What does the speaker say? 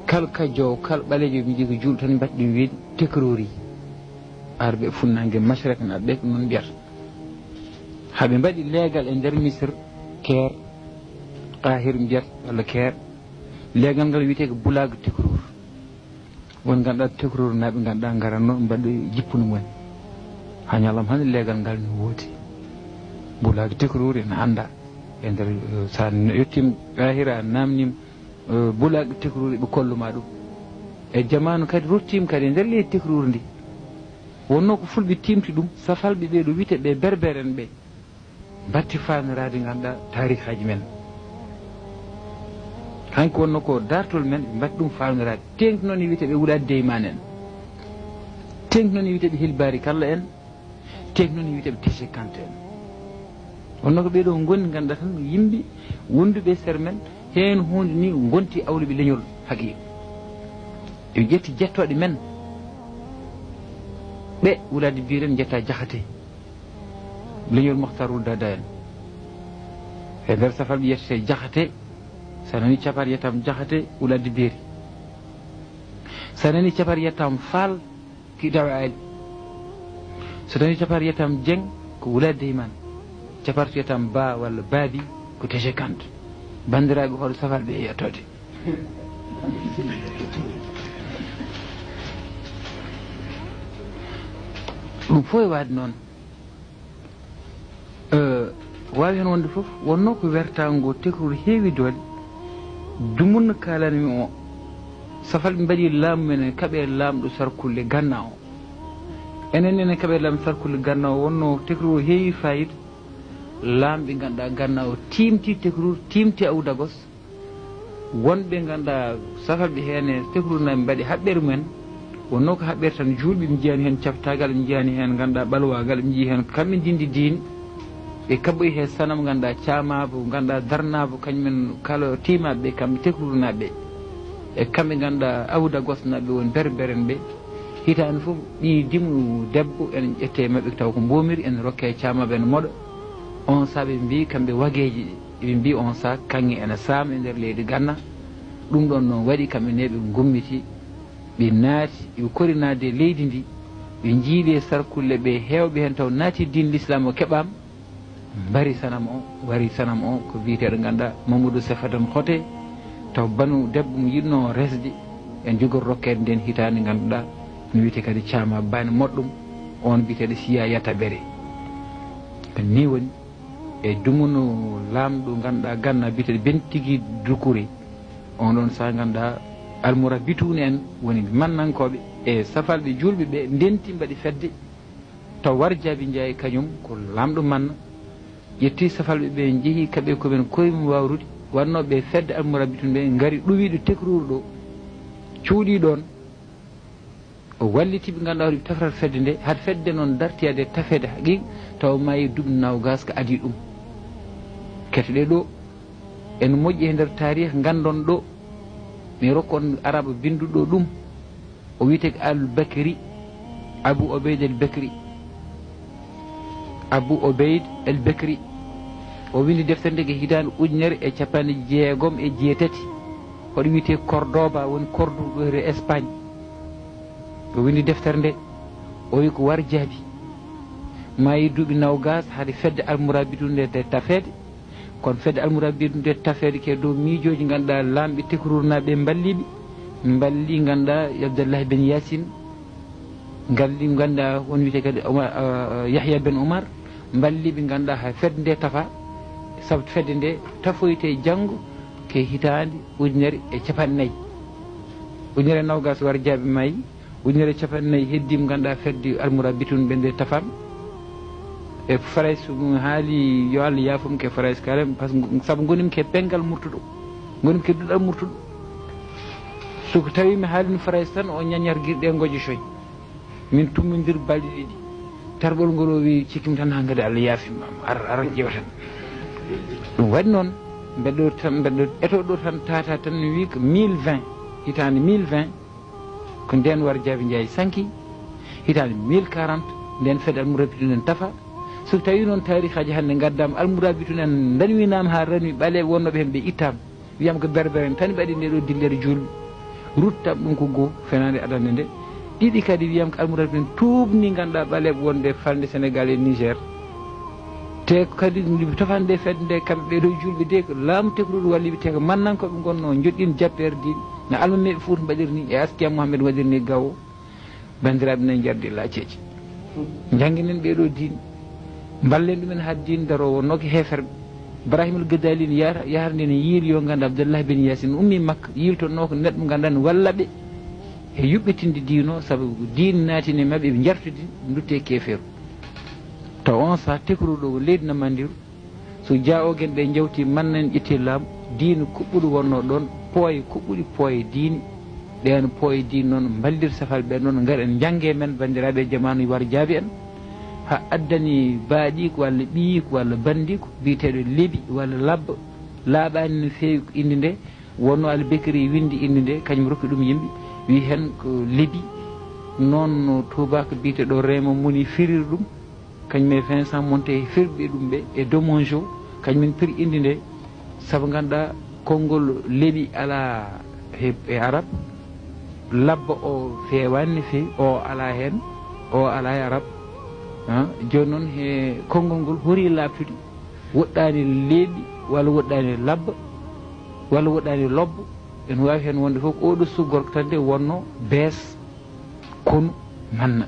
kal kajo kal balejo mi jigi jul tan baddi wi tekrori arbe funnange mashrek na be non biat habe badi legal e der misr ker qahir biat wala ker legal ngal wite ko bulag tekror won ganda tekror na be ganda ngaranno badde jippunu mon hanyalam han legal ngal ni woti bulag tekror en anda e der sa yottim qahira namnim bulag tekror be kolluma dum e jamanu kadi rottim kadi der le tekror ndi wonno ko fulbe timti dum safalbe be do wite be berberen be batti famirade ganda tarikhaji men hanko wonno ko dartol men bat dum famirade tenk non wite be wulade deymanen tenk non wite be hilbari kala en tenk non wite be tese kante en wonno ko be do gonni ganda tan yimbi wondube sermen hen hunde ni gonti awlibe leñol haqi e jetti jettode men be wulade biren jetta jaxate leñol muxtarul dada en e der safal bi yette jaxate sanani capar yetam jaxate wulade biri sanani capar yetam fal ki dawal sanani capar yetam jeng ko wulade iman capar yetam ba wala babi ko teje kant bandiraɓe hoɗo safal ɓe yettode ɗum fof e waade noon wawi hen wonde foof wonno ko wertago tekror heewi doole dumunno kalanmi o safal ɓe mbaɗi laamu men kaaɓe laamɗo sarkulle ganna o enen ene kaaɓe laamɗo sarkulle ganna o wonno tekror heewi fayida laamɓe ganduɗa ganna o timti tekror timti awdagos wonɓe ganduɗa safalɓe hen e tekror naɓe mbaɗi haɓɓere mumen wonno ko haɓɓere tan julɓe mi jiyani hen caftagal mi jiyani hen ganduɗa ɓalwagal mi jii hen kamɓe dindi diine ɓe kabɓoyi he sanam ganduɗa camabo ganduɗa darnabo kañumen kala timaɓeɓe kamɓe tekrornaɓe e kamɓe ganduɗa awda gosnaɓe woni berberen ɓe hitande foof ɗi dimu debbo ene ƴette mabɓe taw ko mbomiri ene rokke camaɓe ene moɗo on saa ɓe mbi kamɓe wagueji ɓe mbi on saa kanŋe ene saama e nder leydi ganna ɗum ɗon noon waɗi kamɓe ne ɓe gummiti ɓe naati ɓe korinade leydi ndi ɓe jiiɓe sarkulle ɓe hewɓe hen taw naati din l'islam o keɓama mbari sanam o wari sanam o ko wiyeteɗo ganduɗa mamadou sefadan hote taw banu debbo mo yiɗno resde en jogor rokkede nden hitande ganduɗa no wiyete kadi cama bani moɗɗum on biteɗo siya yatabere ko ni woni e dumuno lamɗo ganduɗa ganna biteɗo bentigui dukuri on ɗon sa ganduɗa almura bitune en woni mannankoɓe e safalɓe julɓe ɓe ndenti mbaɗi fedde taw warjabi jeeyi kañum ko lamɗo manna ƴetti safalɓe ɓe jeehi kamɓe koɓen koyemum wawrude wannoɓe fedde almura bitune ɓe gaari ɗuwiɗo tekror ɗo cuuɗi ɗon o wallitiɓe ganduɗa hoɗe tafrata fedde nde haade fedde noon dartiyade tafede haqiqa taw mayi duɓi nawgas ko adi ɗum keteɗe ɗo ene moƴƴi e nder tarih gandon ɗo mi rokkon araba binduɗo ɗum o wiyete ko al bakri abou obeyd el bakri abou obeyd el bakri o windi deftere nde ko hitande ujunere e capanɗe jeegom e jeetati hoɗo wiyete cordoba woni cordoue ɗo e espagne o windi deftere nde o wi ko war jaabi mayi duuɓi nawgas haade fedde almourabidu nde de tafede kono fedde almourabidu nde tafede ke dow miijoji ganduɗa lamɓe tekrornaɓe balliɓe balli ganduɗa abdallah ben yassine galli ganduɗa won wiyete kadi yahya ben oumar balliɓe ganduɗa ha fedde nde tafa saabu fedde nde tafoyte janggo ke hitande ujunere e capannayyi ujunere nawgas war jaabi mayi ujunere capannayyi heddim ganduɗa fedde almourabitun ɓe nde tafam e farais haali yo Allah yafum ke farais kalem par ce que saabu gonimi ke pengal murtuɗo gonimi ke duɗal murtuɗo soko tawi mi haalino farais tan o ñañar guirɗe goƴo coy min tummodir balɗe ɗiɗi tarɓol ngol o wi cikkimi tan hankkadi Allah yaafimama ara ƴewtan ɗum waɗi noon mbeɗo tan mbeɗo eto ɗo tan tata tan mi wi ko 1020 hitande 1020 ko nden war jaabi ndiaye sanki hitande 1040 nden fedde almourabitun en tafa so tawi noon tarikhaji hannde gaddama almourabitun en dañwinama ha ranwi ɓaale wonnoɓe hen ɓe ittama wiyama ko berbere en tan mbaɗi nde ɗo dillere julɓe ruttam ɗum ko goo fenande adande nde ɗiɗi kadi wiyam ko almourad men tuubni ganduɗa ɓaleɓe wonde falde Sénégal e Niger te kadi tofande fedde nde kamɓe ɓeɗo julɓe de ko laamu tekruɗo walliɓe te ko mannankoɓe gonno joɗɗin jabbere diine no almameɓe Fouta mbaɗirni e Askiya Mouhamed waɗirni gawo bandiraɓe nayi jardi laaceji jangguinen ɓeɗo diine ballen ɗumen ha diine darowo wonno ko heferɓe Ibrahima al-Ghazali yaharde ne yiili yo gandu Abdallah bin Yasin ummi Makka yiltonno ko neɗɗo ganduɗa ne wallaɓe e yuɓɓitinde diino saabu diine naatini mabɓe ɓe jartudi dutte keferu taw on saaha tekruɗo ko leydi Namandiru so jaogen ɓe jawti mannan ƴetti laamu diine kuɓɓuɗo wonno ɗon pooye kuɓɓuɗi pooye diine ɗen pooye diine noon ballir safal ɓe noon gaari en jangge men bandiraɓe jamanu war jaabi en ha addani baaɗiko walla ɓiyiko walla bandiko biteɗo leeɓi walla labba laaɓani no feewi ko inde nde wonno Albekri windi inde nde kañum rokki ɗum yimɓe wi hen ko leeɓi noon no tubako biteɗo Remo Muni firiri ɗum kañumen Vincent Monté firɓe ɗum ɓe e Domonjo kañumen piri inde nde saabu ganduɗa konngol leeɓi ala e arab labba o fewani no feewi o ala hen o ala e arab joni noon he konngol ngol hoori labtude woɗɗani leeɓi walla woɗɗani labba walla woɗɗani lobba ene wawi hen wonde fof ko oɗo suggorko tan de wonno bees konu manna